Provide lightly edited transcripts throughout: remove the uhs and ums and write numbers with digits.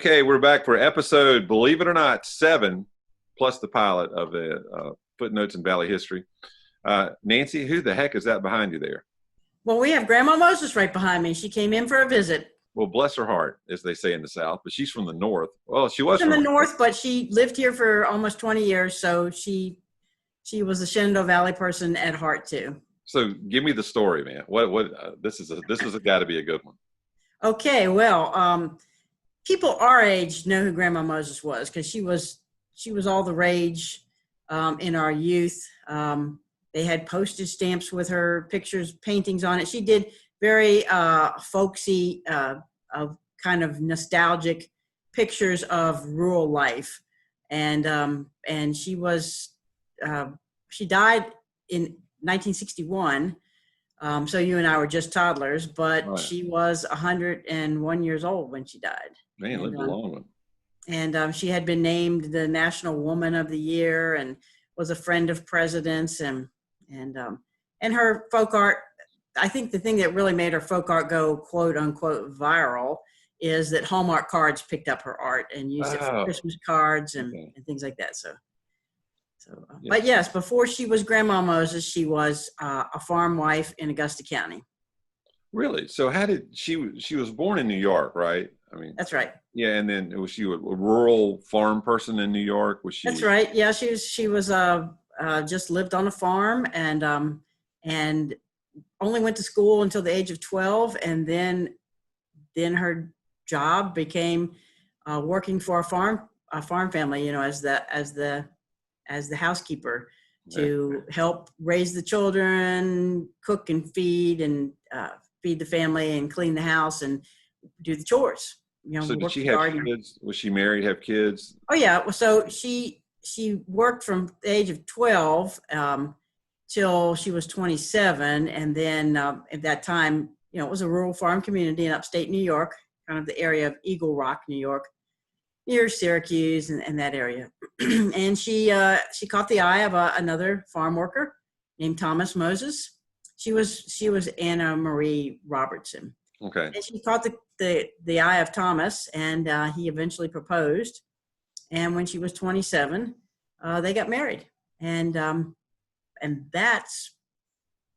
Okay, we're back for episode, believe it or not, 7, plus the pilot of the Footnotes in Valley History. Nancy, who the heck is that behind you there? Well, we have Grandma Moses right behind me. She came in for a visit. Well, bless her heart, as they say in the South, but she's from the North. Well, she was She's in the from North, but she lived here for almost 20 years, so she was a Shenandoah Valley person at heart too. So, give me the story, man. This is got to be a good one. Okay, well, people our age know who Grandma Moses was because she was all the rage in our youth. They had postage stamps with her pictures, paintings on it. She did very folksy, kind of nostalgic pictures of rural life, and she died in 1961. So you and I were just toddlers, but Right. she was 101 years old when she died. Man, lived a long one. And she had been named the National Woman of the Year and was a friend of presidents and her folk art. I think the thing that really made her folk art go quote unquote viral is that Hallmark cards picked up her art and used it for Christmas cards and things like that. So, yes. But yes, before she was Grandma Moses, she was a farm wife in Augusta County. Really? So how did she was born in New York, right? I mean, that's right. Yeah, and then was she a rural farm person in New York? Was she? That's right. Yeah, she was just lived on a farm and only went to school until the age of 12, and then her job became working for a farm family, as the housekeeper to help raise the children, cook and feed the family and clean the house and do the chores. So did she have kids? Was she married, have kids? Oh yeah. So she worked from the age of 12 till she was 27. And then at that time, it was a rural farm community in upstate New York, kind of the area of Eagle Rock, New York, near Syracuse and that area. And she caught the eye of another farm worker named Thomas Moses. She was Anna Marie Robertson. Okay. And she caught the eye of Thomas, and he eventually proposed. And when she was 27, they got married. And that's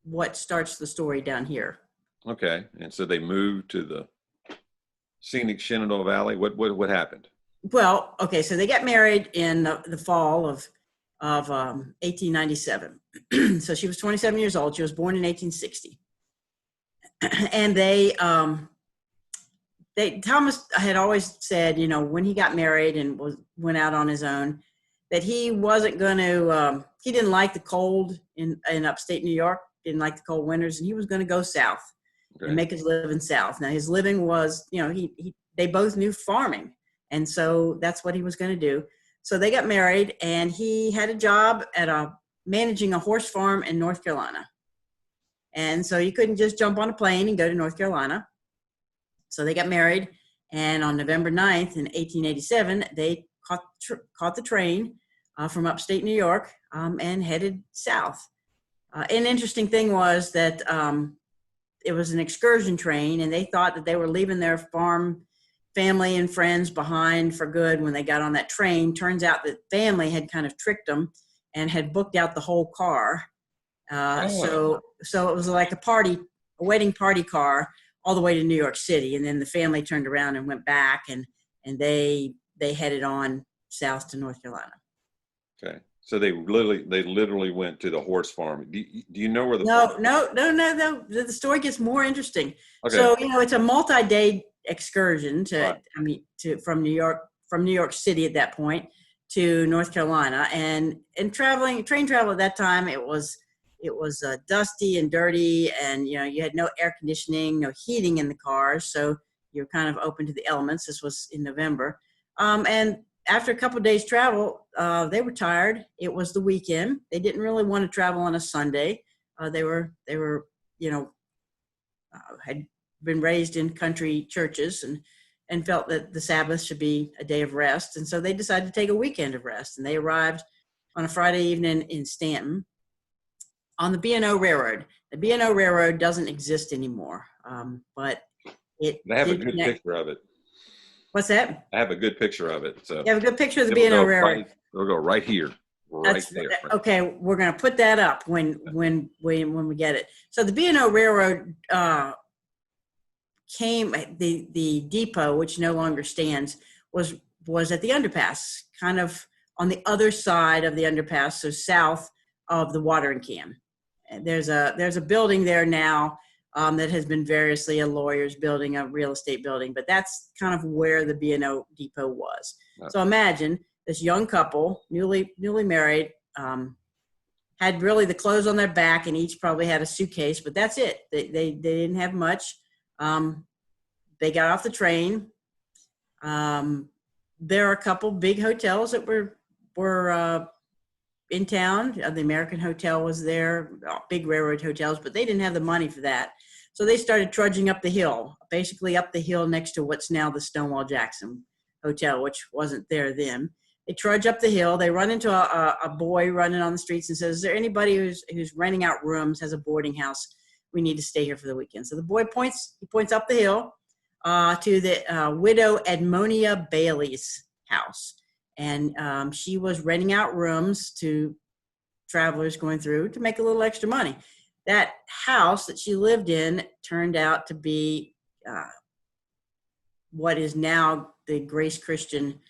what starts the story down here. Okay. And so they moved to the scenic Shenandoah Valley. What happened? Well, okay, so they got married in the fall of 1897. So she was 27 years old. She was born in 1860. And Thomas had always said, when he got married and went out on his own, that he wasn't going to, he didn't like the cold in upstate New York, didn't like the cold winters, and he was going to go south and make his living south. Now his living was, they both knew farming. And so that's what he was going to do. So they got married, and he had a job at managing a horse farm in North Carolina. And so you couldn't just jump on a plane and go to North Carolina. So they got married, and on November 9th in 1887, they caught the train from upstate New York and headed south. An interesting thing was that it was an excursion train, and they thought that they were leaving their farm family and friends behind for good when they got on that train. Turns out that family had kind of tricked them and had booked out the whole car. So it was like a wedding party car all the way to New York City. And then the family turned around and went back, and they headed on south to North Carolina. Okay. So they literally went to the horse farm. Do you know where the No. The story gets more interesting. Okay. So, it's a multi-day excursion from New York City at that point to North Carolina, and train travel at that time, it was dusty and dirty, and you had no air conditioning, no heating in the cars, so you're kind of open to the elements. This was in November, and after a couple of days travel, they were tired. It was the weekend. They didn't really want to travel on a Sunday. They were had been raised in country churches and felt that the Sabbath should be a day of rest. And so they decided to take a weekend of rest. And they arrived on a Friday evening in Stanton on the B&O Railroad. The B&O Railroad doesn't exist anymore, but I have a good picture of it. What's that? I have a good picture of it. So You have a good picture of the it'll B&O go Railroad. it'll go right here, right That's there. okay. We're going to put that up when we get it. So the B&O Railroad came. The depot, which no longer stands, was at the underpass, kind of on the other side of the underpass, so south of the watering can. There's a building there now that has been variously a lawyer's building, a real estate building, but that's kind of where the B&O depot was. So imagine this young couple, newly married, had really the clothes on their back, and each probably had a suitcase, but that's it. They didn't have much. They got off the train. There are a couple big hotels that were in town. The American Hotel was there, big railroad hotels, but they didn't have the money for that. So they started trudging up the hill, basically up the hill next to what's now the Stonewall Jackson Hotel, which wasn't there then. They trudge up the hill. They run into a boy running on the streets and says, "Is there anybody who's renting out rooms, has a boarding house? We need to stay here for the weekend." So the boy points up the hill to the widow Edmonia Bailey's house. And she was renting out rooms to travelers going through to make a little extra money. That house that she lived in turned out to be what is now the Grace Christian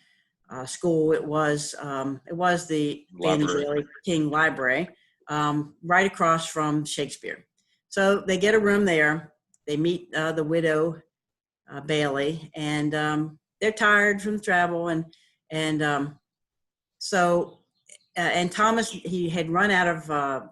school. It was the Fannie Bailey King Library, right across from Shakespeare. So they get a room there. They meet the widow Bailey, and they're tired from the travel, and Thomas, he had run out of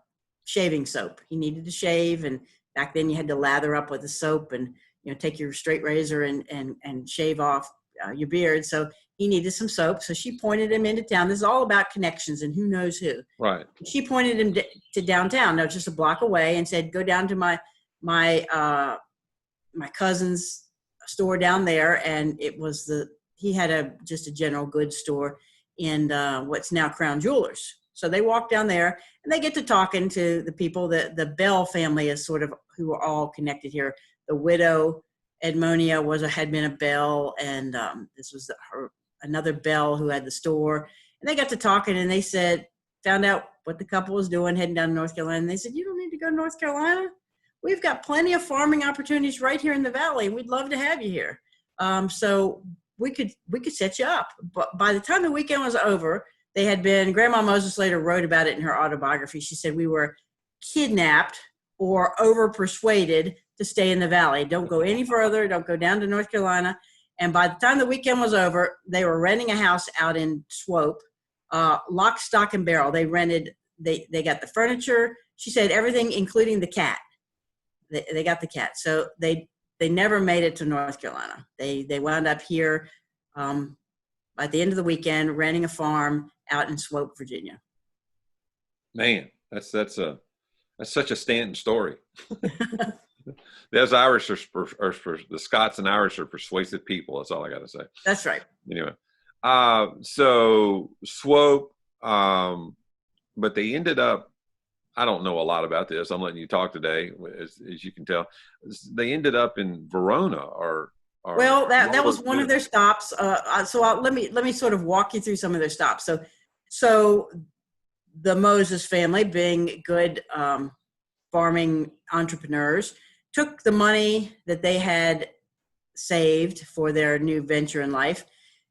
shaving soap. He needed to shave, and back then you had to lather up with the soap and take your straight razor and shave off your beard. So he needed some soap. So she pointed him into town. This is all about connections and who knows who. Right. She pointed him to downtown. No, just a block away, and said, "Go down to my cousin's store down there." And it was he had just a general goods store in what's now Crown Jewelers. So they walk down there and they get to talking to the people. The Bell family is sort of who are all connected here. The widow Edmonia had been a Bell, and this was another Bell who had the store. And they got to talking, and they found out what the couple was doing, heading down to North Carolina. And they said, "You don't need to go to North Carolina. We've got plenty of farming opportunities right here in the valley. We'd love to have you here. So we could set you up." But by the time the weekend was over, they had been, Grandma Moses later wrote about it in her autobiography. She said, "We were kidnapped or over persuaded to stay in the valley. Don't go any further. Don't go down to North Carolina." And by the time the weekend was over, they were renting a house out in Swope, lock, stock, and barrel. They got the furniture. She said everything, including the cat. They got the cat. So they never made it to North Carolina. They wound up here at the end of the weekend, renting a farm out in Swope, Virginia. Man, that's such a Stanton story. Those Irish the Scots and Irish are persuasive people. That's all I got to say. That's right. Anyway, so Swope, but they ended up, I don't know a lot about this. I'm letting you talk today, as you can tell. They ended up in Verona, well, that was one of their stops. So let me sort of walk you through some of their stops. So the Moses family, being good farming entrepreneurs, took the money that they had saved for their new venture in life,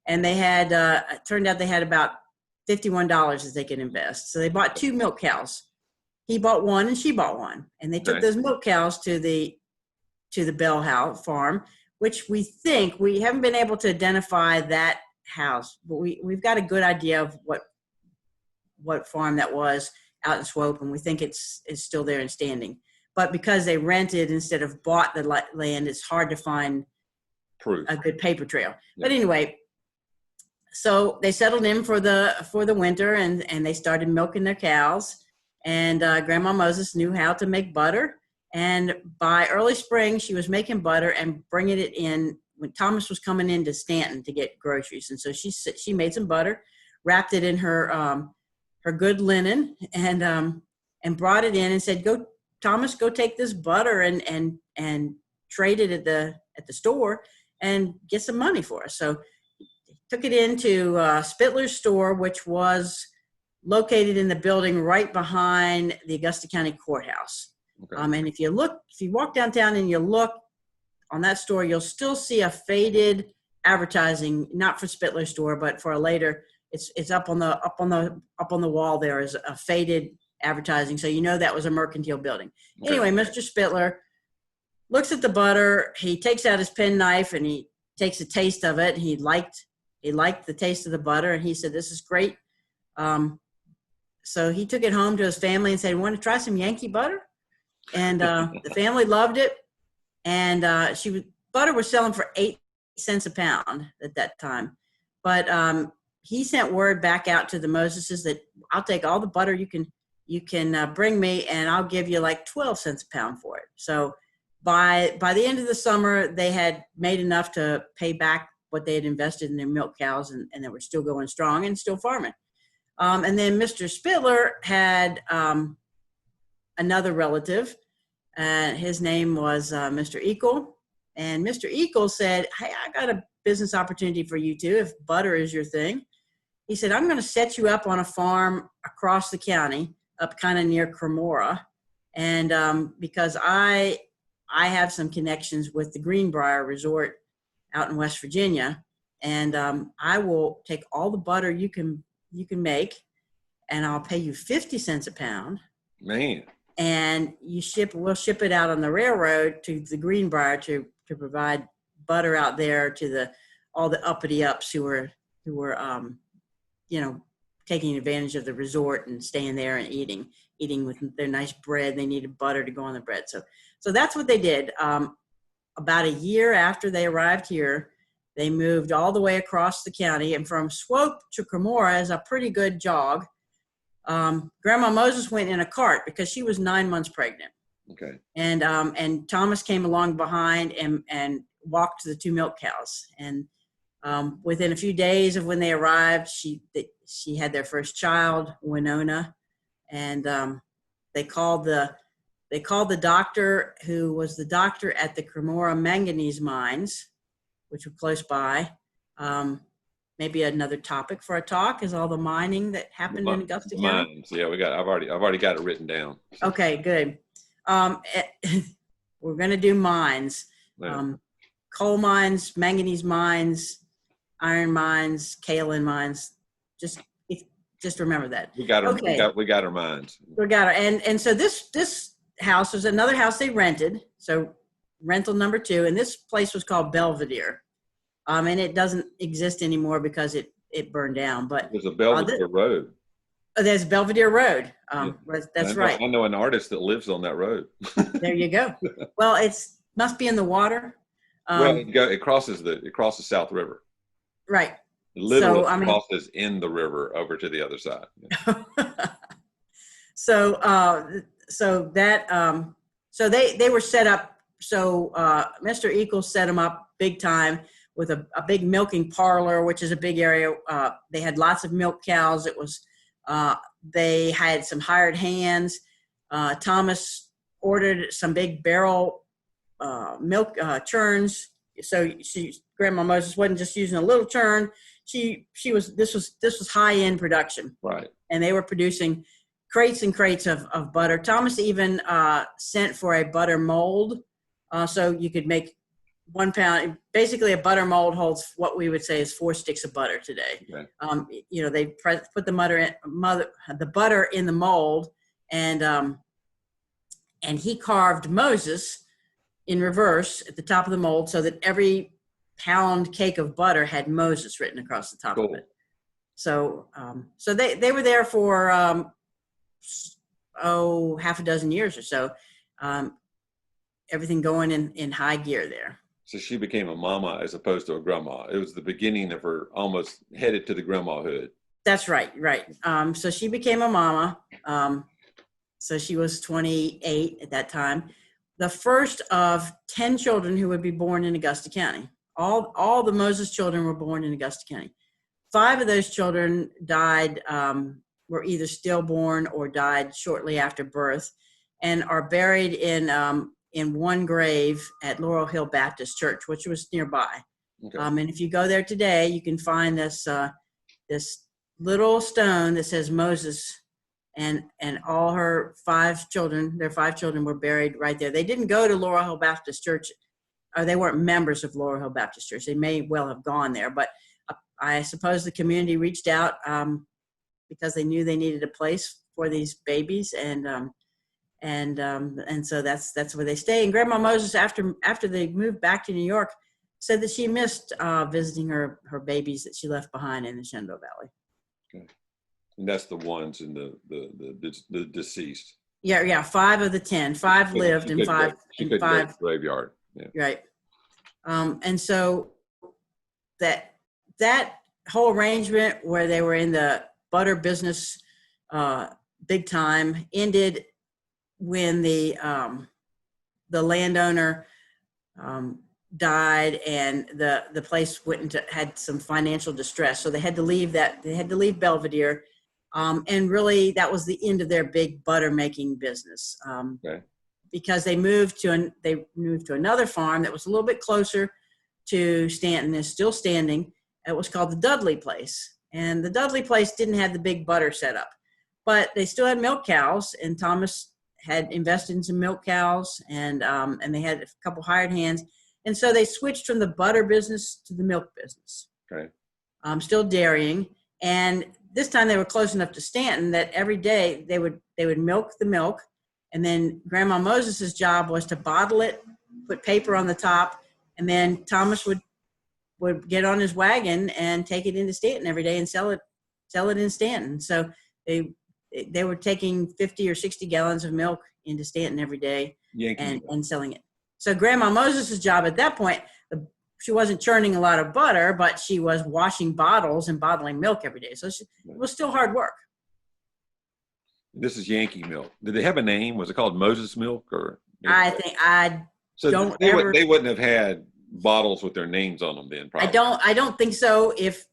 and they had it turned out they had about $51 that they could invest. So they bought 2 milk cows. He bought one and she bought one, and they took those milk cows to the Bell House farm, which we haven't been able to identify that house, but we've got a good idea of what farm that was out in Swope, and we think it's still there and standing. But because they rented instead of bought the land, it's hard to find proof, a good paper trail. Yeah. But anyway, so they settled in for the winter, and they started milking their cows. And Grandma Moses knew how to make butter. And by early spring, she was making butter and bringing it in when Thomas was coming into Stanton to get groceries. And so she made some butter, wrapped it in her good linen, and brought it in and said, "Go, Thomas, go take this butter and trade it at the store and get some money for us." So took it into Spittler's store, which was located in the building right behind the Augusta County Courthouse. Okay. And if you walk downtown and you look on that store, you'll still see a faded advertising, not for Spittler's store, but for a later. It's up on the wall. There is a faded advertising, so you know that was a mercantile building. Okay. Anyway, Mr. Spittler looks at the butter. He takes out his penknife and he takes a taste of it. He liked the taste of the butter, and he said, "This is great." So he took it home to his family and said, "Want to try some Yankee butter?" And the family loved it. And butter was selling for 8 cents a pound at that time. But he sent word back out to the Moseses that I'll take all the butter you can bring me, and I'll give you like 12 cents a pound for it. So by the end of the summer, they had made enough to pay back what they had invested in their milk cows, and they were still going strong and still farming. And then Mr. Spittler had another relative, and his name was Mr. Eagle. And Mr. Eagle said, "Hey, I got a business opportunity for you too, if butter is your thing." He said, "I'm going to set you up on a farm across the county, up kind of near Cremora. And because I have some connections with the Greenbrier Resort out in West Virginia, and I will take all the butter you can make, and I'll pay you 50 cents a pound. Man. And we'll ship it out on the railroad to the Greenbrier to provide butter out there to all the uppity ups who were taking advantage of the resort and staying there and eating with their nice bread. They needed butter to go on the bread. So that's what they did. About a year after they arrived here, they moved all the way across the county, and from Swope to Cremora is a pretty good jog. Grandma Moses went in a cart because she was 9 months pregnant. Okay. And Thomas came along behind and walked the 2 milk cows. And within a few days of when they arrived, she had their first child, Winona, and they called the doctor, who was the doctor at the Cremora manganese mines, which were close by. Maybe another topic for a talk is all the mining that happened in Augusta County. Mines, yeah, I've already got it written down. So. Okay, good. We're going to do mines, Yeah. coal mines, manganese mines, iron mines, kaolin mines. Just remember that. We got our okay. we got our mines. We got our and so this house was another house they rented. So rental number 2, and this place was called Belvedere. And it doesn't exist anymore because it burned down. But there's a Belvedere Road. There's Belvedere Road. Yeah. That's right. I know an artist that lives on that road. There you go. Well, must be in the water. It crosses South River. Right. It literally crosses in the river over to the other side. Yeah. So they were set up. So Mr. Eccles set them up big time with a big milking parlor, which is a big area. They had lots of milk cows. It was they had some hired hands. Thomas ordered some big barrel milk churns. So Grandma Moses wasn't just using a little churn. This was high end production. Right. And they were producing crates and crates of butter. Thomas even sent for a butter mold, so you could make 1 pound. Basically, a butter mold holds what we would say is 4 sticks of butter today. Okay. They put the butter in the mold, and he carved Moses in reverse at the top of the mold so that every pound cake of butter had Moses written across the top of it. So they were there for half a dozen years or so. Everything going in high gear there. So she became a mama as opposed to a grandma. It was the beginning of her almost headed to the grandmahood. That's right. So she became a mama. So she was 28 at that time. The first of 10 children who would be born in Augusta County. All the Moses children were born in Augusta County. 5 of those children died, were either stillborn or died shortly after birth, and are buried in one grave at Laurel Hill Baptist Church, which was nearby. Okay. And if you go there today, you can find this little stone that says Moses, and all her their 5 children were buried right there. They didn't go to Laurel Hill Baptist Church, or they weren't members of Laurel Hill Baptist Church. They may well have gone there, but I suppose the community reached out because they knew they needed a place for these babies, and so that's where they stay. And Grandma Moses, after they moved back to New York, said that she missed visiting her babies that she left behind in the Shenandoah Valley. Okay. And that's the ones in the deceased. Yeah, 5 of the 10. 5 lived, and 5 She couldn't go to the graveyard. Yeah. Right. And so that whole arrangement where they were in the butter business big time ended when the landowner died, and the place had some financial distress, so they had to leave Belvedere, and really that was the end of their big butter making business. Okay. Because they moved to another farm that was a little bit closer to Stanton. Is still standing. It was called the Dudley Place, and the Dudley Place didn't have the big butter setup, but they still had milk cows, and Thomas had invested in some milk cows, and they had a couple hired hands, and so they switched from the butter business to the milk business. Okay. Still dairying, and this time they were close enough to Stanton that every day they would milk the milk, and then Grandma Moses's job was to bottle it, put paper on the top, and then Thomas would get on his wagon and take it into Stanton every day and sell it in Stanton. So they were taking 50 or 60 gallons of milk into Stanton every day and selling it. So Grandma Moses's job at that point, she wasn't churning a lot of butter, but she was washing bottles and bottling milk every day. So it was still hard work. This is Yankee milk. Did they have a name? Was it called Moses milk, or? I think they wouldn't have had bottles with their names on them then. Probably. I don't think so. If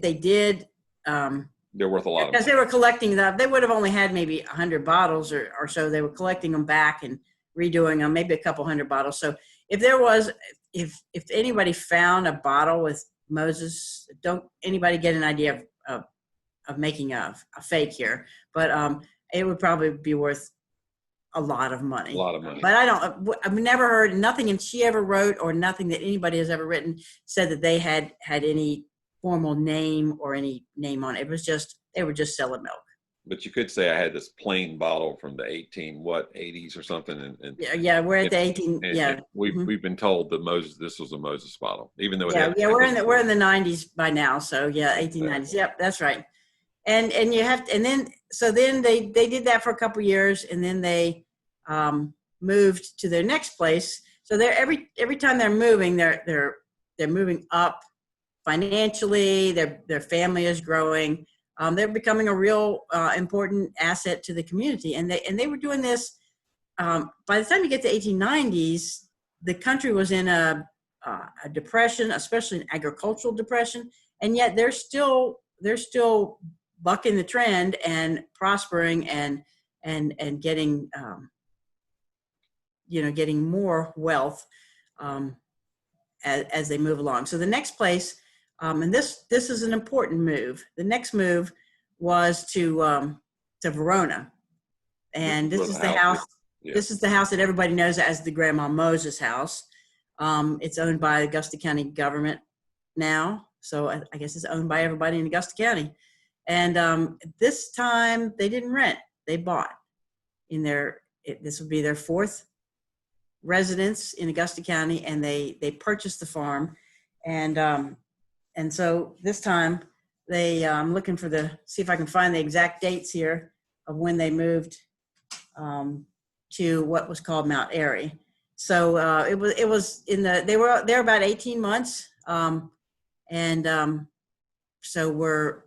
they did, they're worth a lot because they were collecting them. They would have only had maybe 100 bottles or so. They were collecting them back and redoing them, maybe a couple hundred bottles. So if anybody found a bottle with Moses, don't anybody get an idea of making a fake here, but it would probably be worth a lot of money. But I've never heard nothing, and she ever wrote, or nothing that anybody has ever written said that they had any formal name or any name on it. It was just, they were just selling milk. But you could say I had this plain bottle from the 80s or something. And yeah, we're at the 18. And we've been told that this was a Moses bottle, even though we're in the 90s by now. So yeah, 1890s. Yep, that's right. And then they did that for a couple years, and then they moved to their next place. So they're every time they're moving, they're moving up financially. Their family is growing. They're becoming a real important asset to the community, and they were doing this. By the time you get to 1890s, the country was in a depression, especially an agricultural depression, and yet they're still bucking the trend and prospering and getting getting more wealth as they move along. So the next place, and this is an important move. The next move was to Verona, and this is the house. Yeah. This is the house that everybody knows as the Grandma Moses house. It's owned by the Augusta County government now, so I guess it's owned by everybody in Augusta County. And this time they didn't rent; they bought. This would be their 4th residence in Augusta County, and they purchased the farm, and so this time I'm looking see if I can find the exact dates here of when they moved to what was called Mount Airy. So it was they were there about 18 months, so we're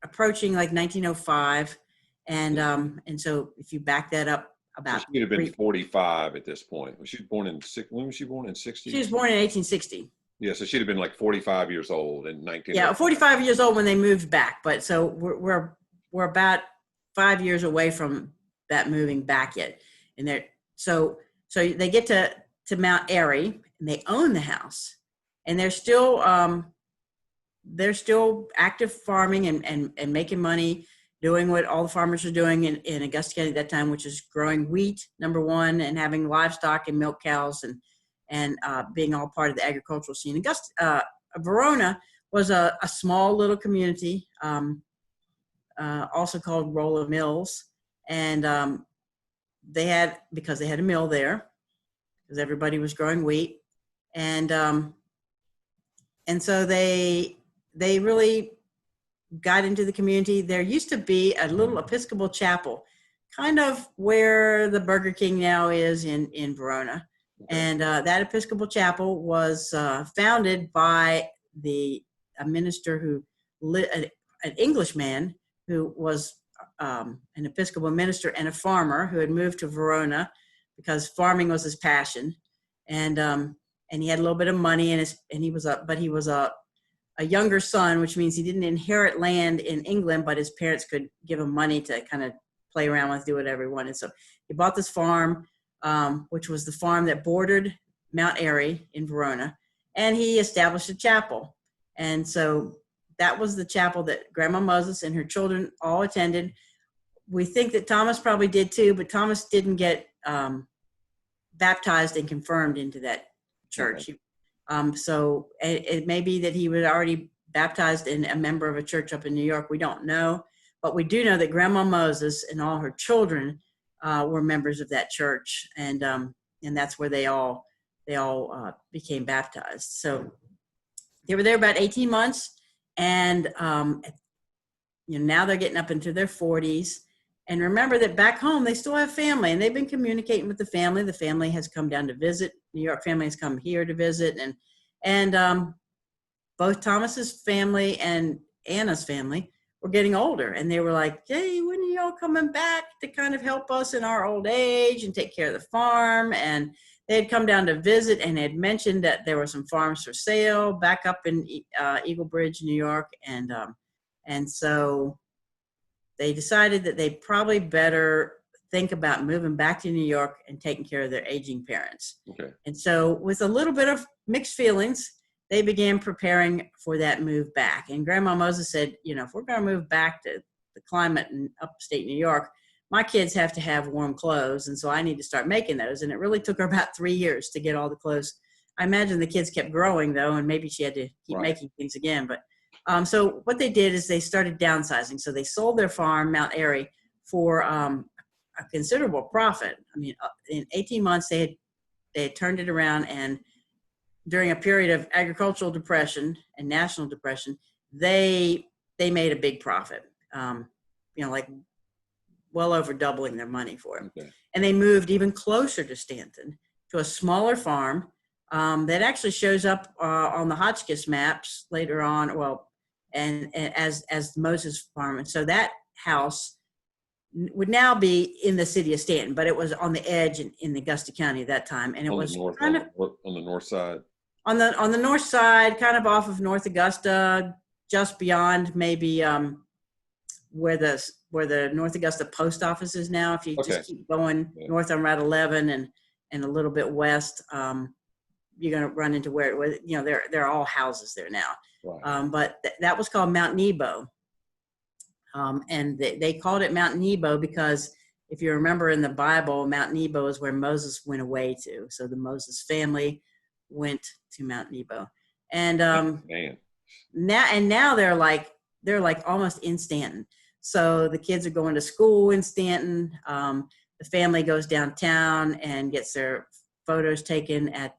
approaching like 1905, and so if you back that up about, she would have been 45 at this point. When was she born in 60? She was born in 1860. Yeah, so she'd have been like 45 years old in 19. Yeah, 45 years old when they moved back. But so we're about 5 years away from that moving back yet. And so they get to Mount Airy, and they own the house. and they're still active farming and making money, doing what all the farmers are doing in Augusta County at that time, which is growing wheat, number one, and having livestock and milk cows and being all part of the agricultural scene. Verona was a small little community, also called Rolla Mills, and because they had a mill there, because everybody was growing wheat, and so they really got into the community. There used to be a little Episcopal chapel, kind of where the Burger King now is in Verona. Okay. And that Episcopal chapel was founded by a minister an Englishman who was an Episcopal minister and a farmer who had moved to Verona because farming was his passion. And he had a little bit of money he was a younger son, which means he didn't inherit land in England, but his parents could give him money to kind of play around with, do whatever he wanted. So he bought this farm, which was the farm that bordered Mount Airy in Verona, and he established a chapel. And so that was the chapel that Grandma Moses and her children all attended. We think that Thomas probably did too, but Thomas didn't get baptized and confirmed into that church. Okay. So it may be that he was already baptized and a member of a church up in New York. We don't know, but we do know that Grandma Moses and all her children were members of that church, and that's where they all became baptized. So they were there about 18 months, and now they're getting up into their 40s. And remember that back home, they still have family, and they've been communicating with the family. The family has come down to visit. New York family has come here to visit. And both Thomas's family and Anna's family were getting older. And they were like, hey, when are y'all coming back to kind of help us in our old age and take care of the farm? And they had come down to visit and had mentioned that there were some farms for sale back up in Eagle Bridge, New York. And so they decided that they probably better think about moving back to New York and taking care of their aging parents. Okay. And so with a little bit of mixed feelings, they began preparing for that move back. And Grandma Moses said, if we're going to move back to the climate in upstate New York, my kids have to have warm clothes. And so I need to start making those. And it really took her about 3 years to get all the clothes. I imagine the kids kept growing though, and maybe she had to keep making things again. But so what they did is they started downsizing. So they sold their farm, Mount Airy, for a considerable profit. I mean, in 18 months, they had turned it around, and during a period of agricultural depression and national depression, they made a big profit, like well over doubling their money for it. Okay. And they moved even closer to Stanton, to a smaller farm that actually shows up on the Hotchkiss maps later on. Well, and as Moses Farm. And so that house would now be in the city of Stanton, but it was on the edge in Augusta County at that time. And it was kind of on the north side. On the north side, kind of off of North Augusta, just beyond maybe where the North Augusta post office is now. If you just keep going north on Route 11 and a little bit west, you're going to run into where there are all houses there now. Right. But that was called Mount Nebo. And they called it Mount Nebo because if you remember in the Bible, Mount Nebo is where Moses went away to. So the Moses family went to Mount Nebo. And now they're like almost in Stanton. So the kids are going to school in Stanton. The family goes downtown and gets their photos taken at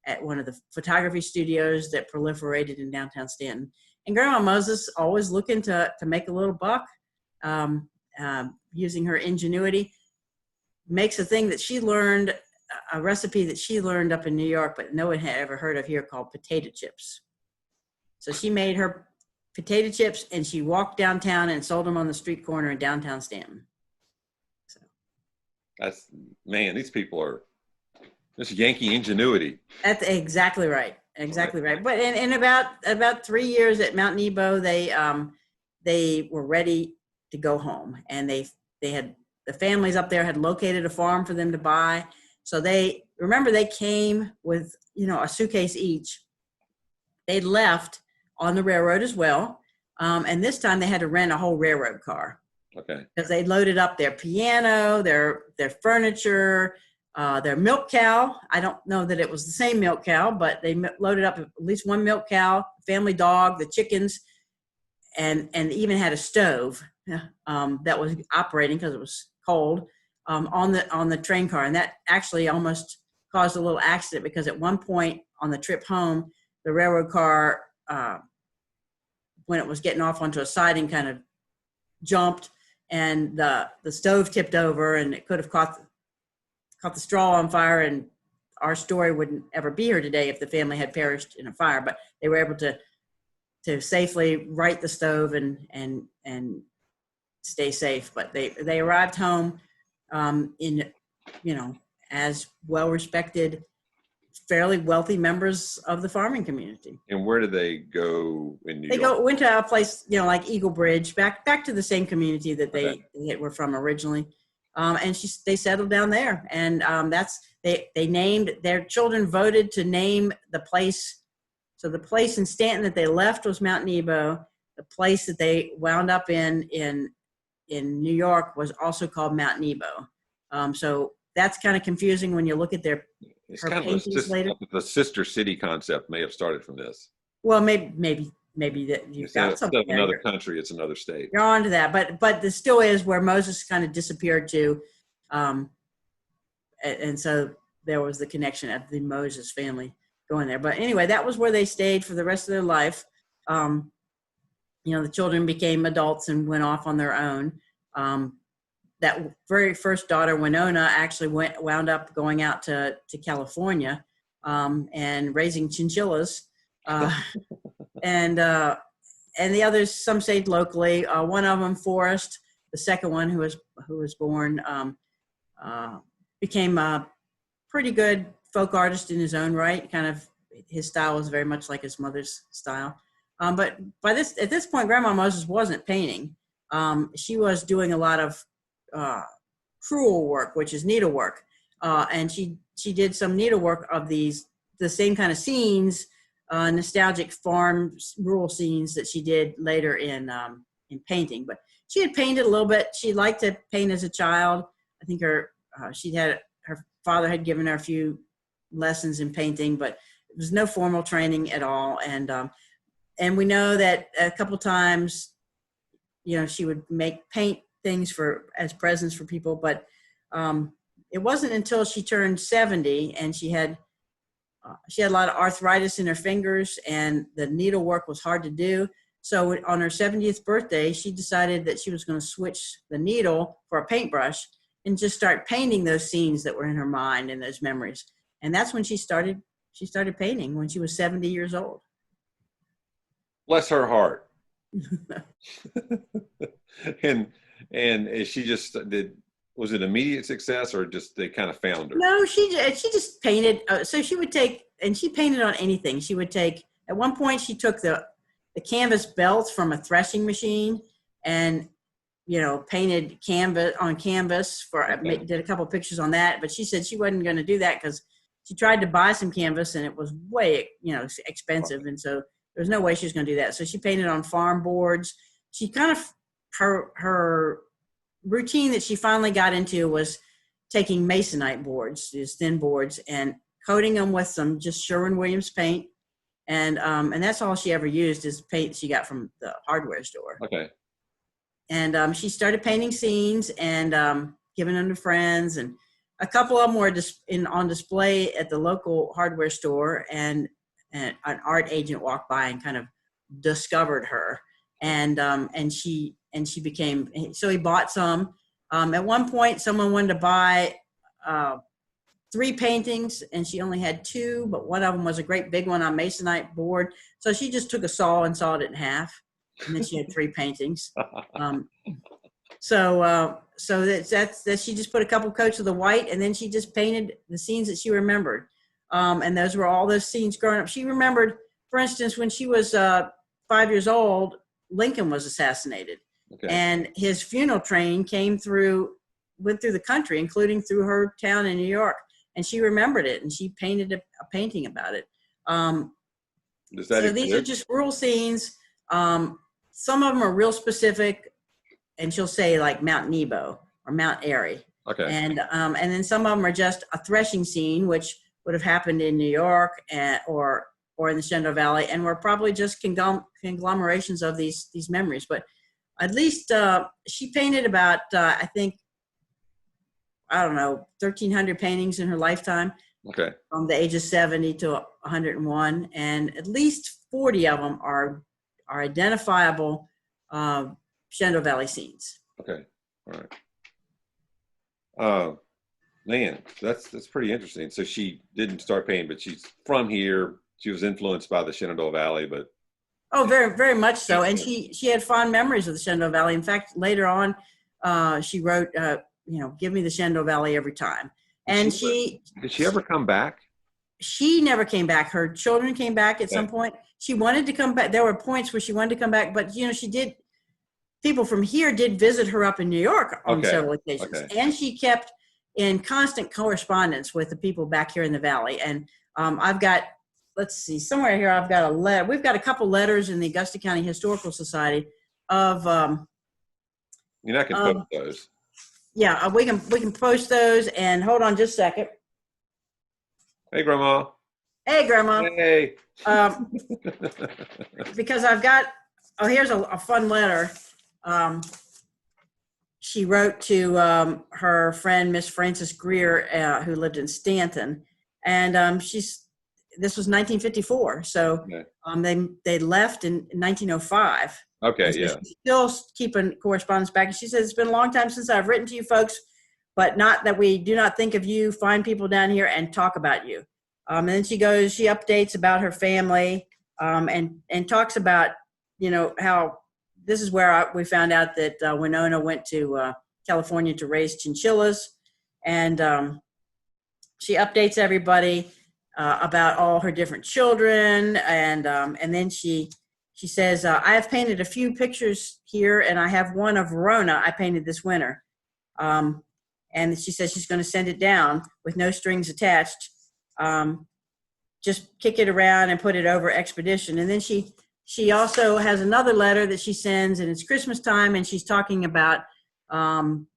at one of the photography studios that proliferated in downtown Stanton. And Grandma Moses, always looking to make a little buck, using her ingenuity, makes a thing that she learned, a recipe that she learned up in New York, but no one had ever heard of here, called potato chips. So she made her potato chips and she walked downtown and sold them on the street corner in downtown Stanton. So these people are just Yankee ingenuity. That's exactly right. Exactly right. But in about 3 years at Mount Nebo, they were ready to go home, and they had the families up there had located a farm for them to buy. So they came with a suitcase each they left on the railroad as well. And this time they had to rent a whole railroad car. Okay. Because they loaded up their piano, their furniture, their milk cow. I don't know that it was the same milk cow, but they loaded up at least one milk cow, family dog, the chickens, and even had a stove that was operating because it was cold on the train car. And that actually almost caused a little accident, because at one point on the trip home, the railroad car, when it was getting off onto a siding, kind of jumped, and the stove tipped over, and it could have caught the straw on fire, and our story wouldn't ever be here today if the family had perished in a fire. But they were able to safely right the stove and stay safe. But they arrived home in, as well-respected, fairly wealthy members of the farming community. And where did they go in New York? They went to a place, like Eagle Bridge, back to the same community that they were from originally. And they settled down there. And they named, their children voted to name the place. So the place in Stanton that they left was Mount Nebo. The place that they wound up in New York was also called Mount Nebo. So that's kind of confusing when you look at her paintings later. The sister city concept may have started from this. Well, maybe that you've got something. Instead of another country, it's another state. You're on to that, but there still is where Moses kind of disappeared to, and so there was the connection of the Moses family going there. But anyway, that was where they stayed for the rest of their life. The children became adults and went off on their own. That very first daughter, Winona, actually wound up going out to California and raising chinchillas. And the others, some stayed locally. One of them, Forrest, the second one who was born, became a pretty good folk artist in his own right. Kind of his style was very much like his mother's style. But at this point, Grandma Moses wasn't painting. She was doing a lot of crewel work, which is needlework, and she did some needlework of the same kind of scenes, nostalgic farm rural scenes that she did later in painting. But she had painted a little bit. She liked to paint as a child. I think her father had given her a few lessons in painting, but there was no formal training at all. And we know that a couple times, she would paint things as presents for people, but it wasn't until she turned 70 and she had a lot of arthritis in her fingers, and the needlework was hard to do. So on her 70th birthday, she decided that she was going to switch the needle for a paintbrush and just start painting those scenes that were in her mind and those memories. And that's when she started painting, when she was 70 years old. Bless her heart. and she just was it immediate success, or just they kind of found her? No, she just painted. So she would she painted on anything. She would take, at one point she took the canvas belts from a threshing machine and, painted canvas did a couple of pictures on that. But she said she wasn't going to do that because she tried to buy some canvas and it was way, expensive. And so there was no way she was going to do that. So she painted on farm boards. She kind of, her routine that she finally got into was taking masonite boards, these thin boards, and coating them with some just Sherwin-Williams paint. And that's all she ever used, is paint she got from the hardware store. Okay. And she started painting scenes and giving them to friends. And a couple of them were on display at the local hardware store. And an art agent walked by and kind of discovered her. And she became, so he bought some. At one point, someone wanted to buy 3 paintings, and she only had 2, but one of them was a great big one on masonite board. So she just took a saw and sawed it in half, and then she had 3 paintings. So that she just put a couple coats of the white, and then she just painted the scenes that she remembered. And those were all those scenes growing up. She remembered, for instance, when she was 5 years old, Lincoln was assassinated. Okay. And his funeral train went through the country, including through her town in New York. And she remembered it, and she painted a painting about it. Does that So these are exist? just rural scenes. Some of them are real specific, and she'll say like Mount Nebo or Mount Airy, Okay. And then some of them are just a threshing scene, which would have happened in New York or in the Shenandoah Valley, and were probably just conglomerations of these memories. But at least she painted about I think, I don't know, 1,300 paintings in her lifetime, Okay. from the age of 70 to 101, and at least 40 of them are identifiable Shenandoah Valley scenes. Okay. All right. Uh, Man, that's pretty interesting. So she didn't start painting, but she's from here. She was influenced by the Shenandoah Valley, but Oh, very, very much so. And yeah. she had fond memories of the Shenandoah Valley. In fact, later on, she wrote, "Give me the Shenandoah Valley every time." Did she And ever, did she ever come back? she never came back. Her children came back at some Okay. point. She wanted to come back. There were points where she wanted to come back, but she did. People from here did visit her up in New York on Okay. several occasions, Okay. and she kept in constant correspondence with the people back here in the valley. And I've got, let's see, somewhere here I've got a letter. We've got a couple letters in the Augusta County Historical Society of, You know, I can post those. yeah, we can post those. And hold on just a second. Hey, Grandma. Hey, Grandma, Hey. um, because I've got, oh, here's a fun letter. Um, she wrote to her friend Miss Frances Greer, who lived in Stanton, and this was 1954. So Okay. they left in 1905, Okay. and so Yeah. she's still keeping correspondence back. And she says, "It's been a long time since I've written to you folks, but not that we do not think of you, fine people down here, and talk about you." And then she updates about her family, and talks about how this is where we found out that Winona went to California to raise chinchillas, and she updates everybody about all her different children, and then she says, "I have painted a few pictures here, and I have one of Verona I painted this winter." And she says she's going to send it down with no strings attached. Just kick it around and put it over expedition. And then she also has another letter that she sends, and it's Christmas time, and she's talking about,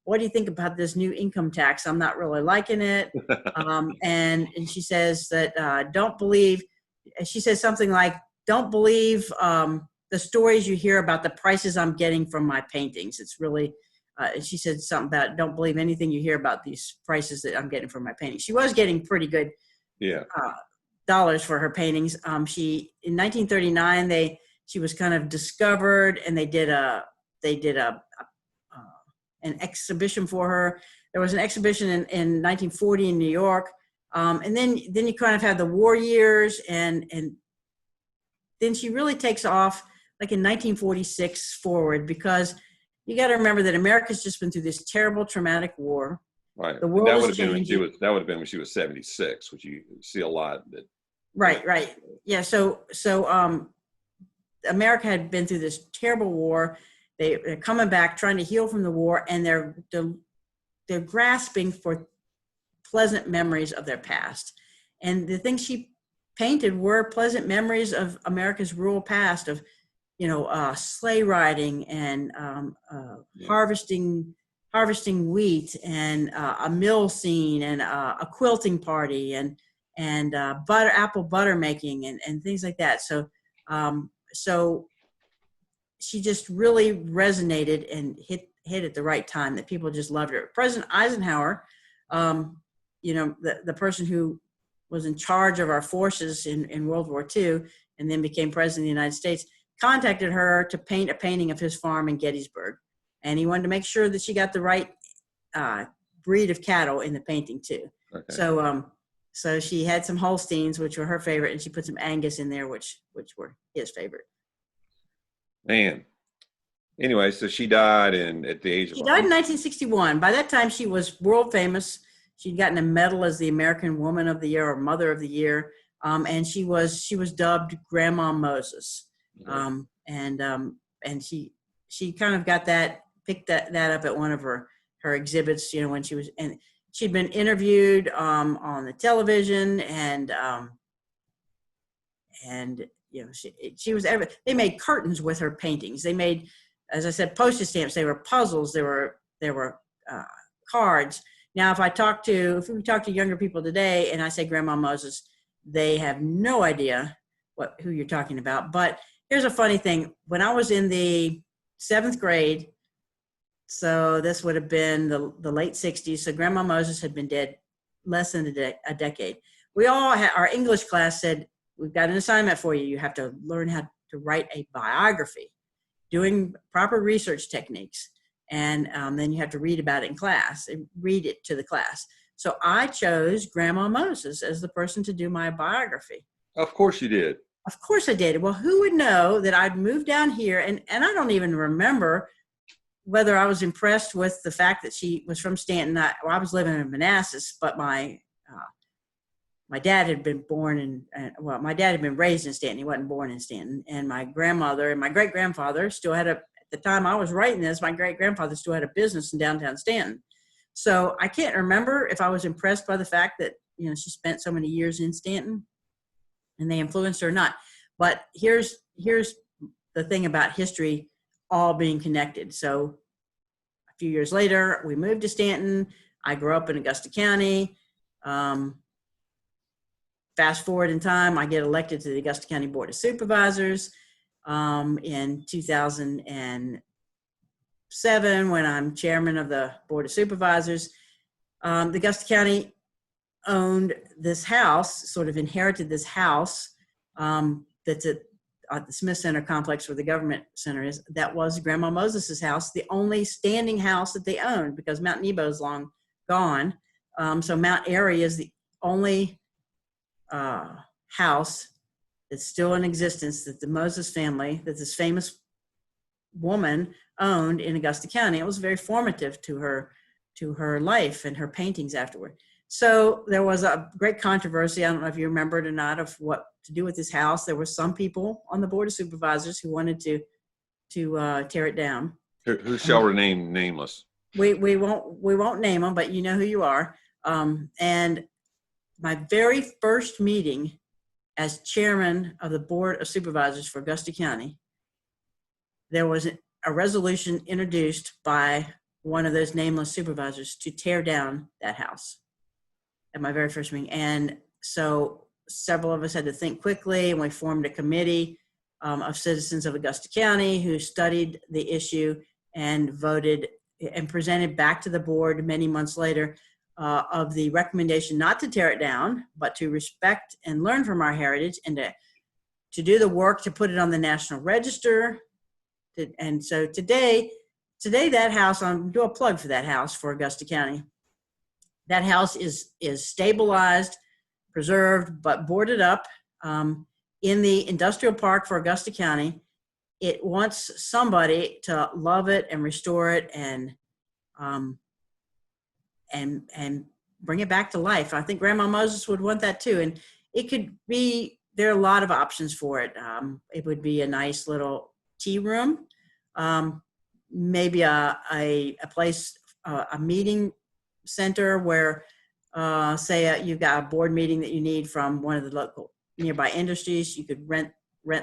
what do you think about this new income tax? I'm not really liking it. And she says that don't believe, she says something like, don't believe the stories you hear about the prices I'm getting from my paintings. It's really, she said something about, don't believe anything you hear about these prices that I'm getting from my paintings. She was getting pretty good Yeah. dollars for her paintings. She in 1939 she was kind of discovered, and they did an exhibition for her. There was an exhibition in 1940 in New York, and then you kind of had the war years, and then she really takes off like in 1946 forward, because you got to remember that America's just been through this terrible, traumatic war. Right. The And world that would is have been when changing. that would have been when she was 76, which you see a lot. That. Right. Yeah. So America had been through this terrible war. They're coming back, trying to heal from the war, and they're grasping for pleasant memories of their past. And the things she painted were pleasant memories of America's rural past, of sleigh riding, and harvesting wheat, and a mill scene, and a quilting party, and apple butter making, and things like that. So she just really resonated and hit at the right time, that people just loved her. President Eisenhower, the person who was in charge of our forces in World War II, and then became president of the United States, contacted her to paint a painting of his farm in Gettysburg. And he wanted to make sure that she got the right breed of cattle in the painting too. Okay. So she had some Holsteins, which were her favorite, and she put some Angus in there, which were his favorite. Man. Anyway, so she died at the age of. She died in 1961. By that time, she was world famous. She'd gotten a medal as the American Woman of the Year or Mother of the Year, and she was dubbed Grandma Moses. Okay. And she kind of picked that up at one of her exhibits, when she was, and she'd been interviewed on the television, and she was they made curtains with her paintings. They made, as I said, postage stamps. They were puzzles. There were cards. Now, if we talk to younger people today and I say Grandma Moses, they have no idea who you're talking about. But here's a funny thing. When I was in the 7th grade, so this would have been the late 60s. So Grandma Moses had been dead less than a decade. We all our English class said, we've got an assignment for you. You have to learn how to write a biography, doing proper research techniques. And then you have to read about it in class and read it to the class. So I chose Grandma Moses as the person to do my biography. Of course you did. Of course I did. Well, who would know that I'd moved down here, and I don't even remember whether I was impressed with the fact that she was from Stanton. I was living in Manassas, but my dad had been my dad had been raised in Stanton. He wasn't born in Stanton. And my grandmother and my great-grandfather still had at the time I was writing this, my great-grandfather still had a business in downtown Stanton. So I can't remember if I was impressed by the fact that, she spent so many years in Stanton and they influenced her or not. But here's the thing about history all being connected. So a few years later, we moved to Stanton. I grew up in Augusta County. Fast forward in time, I get elected to the Augusta County Board of Supervisors in 2007 when I'm chairman of the Board of Supervisors. The Augusta County owned this house, sort of inherited this house that's at the Smith Center complex where the government center is. That was Grandma Moses's house, the only standing house that they owned because Mount Nebo is long gone. So Mount Airy is the only house that's still in existence that the Moses family, that this famous woman owned in Augusta County. It was very formative to her life and her paintings afterward. So there was a great controversy. I don't know if you remember it or not, of what to do with this house. There were some people on the Board of Supervisors who wanted to tear it down. Who shall remain nameless? We won't name them, but you know who you are. And my very first meeting as chairman of the Board of Supervisors for Augusta County, there was a resolution introduced by one of those nameless supervisors to tear down that house at my very first meeting. And so several of us had to think quickly, and we formed a committee of citizens of Augusta County who studied the issue and voted and presented back to the board many months later of the recommendation not to tear it down, but to respect and learn from our heritage and to do the work to put it on the National Register. And so today that house, I'm do a plug for that house for Augusta County. That house is stabilized, preserved, but boarded up in the industrial park for Augusta County. It wants somebody to love it and restore it and bring it back to life. I think Grandma Moses would want that too. And it could be, there are a lot of options for it. It would be a nice little tea room, maybe a place, a meeting center where, say you've got a board meeting that you need from one of the local nearby industries. You could rent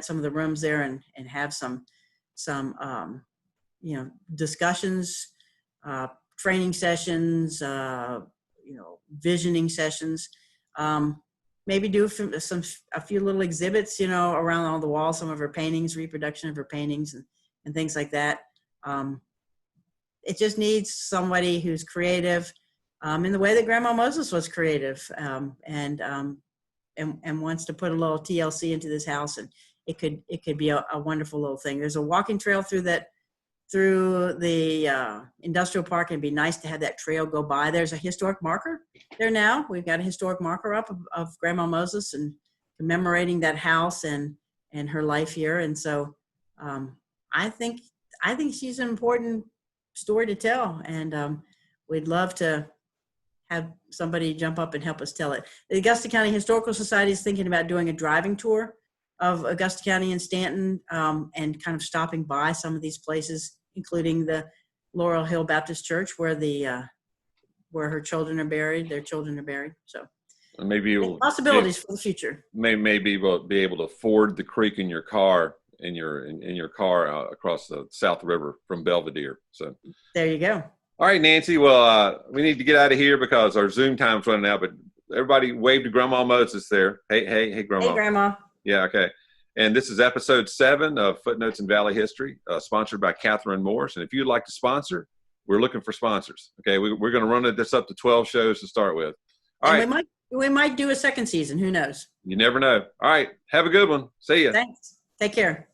some of the rooms there and have some discussions, training sessions, visioning sessions. Maybe do a few little exhibits, around all the walls, some of her paintings, reproduction of her paintings and things like that. It just needs somebody who's creative in the way that Grandma Moses was creative and wants to put a little TLC into this house, and it could be a wonderful little thing. There's a walking trail through the industrial park. It'd be nice to have that trail go by. There's a historic marker there now. We've got a historic marker up of Grandma Moses and commemorating that house and her life here. And so I think she's an important story to tell, and we'd love to have somebody jump up and help us tell it. The Augusta County Historical Society is thinking about doing a driving tour of Augusta County and Stanton, and kind of stopping by some of these places, including the Laurel Hill Baptist Church where her children are buried. Their children are buried. So Maybe you'll Possibilities for the future. maybe be able to ford the creek in your car in your car across the South River from Belvedere. So There you go. all right, Nancy. Well, we need to get out of here because our Zoom time's running out. But everybody wave to Grandma Moses there. Hey, Hey, Grandma. Grandma. Yeah, okay. And this is episode 7 of Footnotes in Valley History, sponsored by Catherine Morse. And if you'd like to sponsor, we're looking for sponsors. Okay, we're going to run this up to 12 shows to start with. All and right. we might do a second season. Who knows? You never know. All right. Have a good one. See ya. Thanks. Take care.